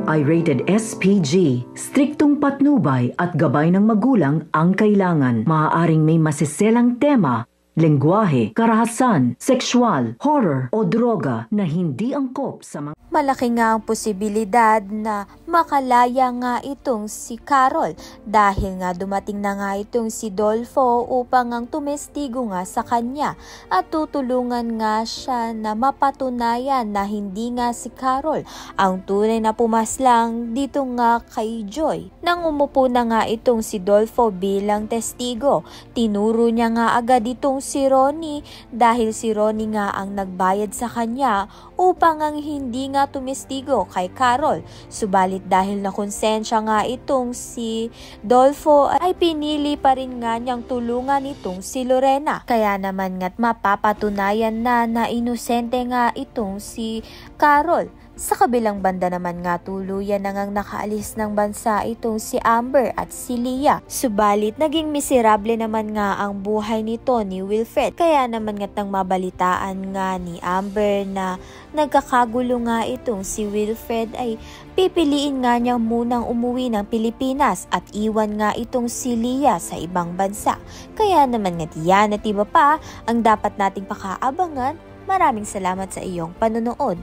ay rated SPG. Striktong patnubay at gabay ng magulang ang kailangan. Maaaring may masiselang tema, lengguwahe, karahasan, sexual, horror o droga na hindi angkop sa mga... Malaki nga ang posibilidad na makalaya nga itong si Carol dahil nga dumating na nga itong si Dolfo upang ang tumestigo nga sa kanya at tutulungan nga siya na mapatunayan na hindi nga si Carol ang tunay na pumaslang dito nga kay Joy. Nang umupo na nga itong si Dolfo bilang testigo, tinuro niya nga agad itong si Ronnie dahil si Ronnie nga ang nagbayad sa kanya upang ang hindi nga tumestigo kay Carol. Subalit dahil nakonsensya nga itong si Dolfo ay pinili pa rin nga niyang tulungan itong si Lorena. Kaya naman nga't mapapatunayan na inosente nga itong si Carol. Sa kabilang banda naman nga tuluyan na ngang nakaalis ng bansa itong si Amber at si Leah. Subalit naging miserable naman nga ang buhay nito ni Wilfred. Kaya naman nga't nang mabalitaan nga ni Amber na nagkakagulo nga itong si Wilfred ay pipiliin nga niya munang umuwi ng Pilipinas at iwan nga itong si Leah sa ibang bansa. Kaya naman nga't yan at iba pa ang dapat nating pakaabangan. Maraming salamat sa iyong panonood.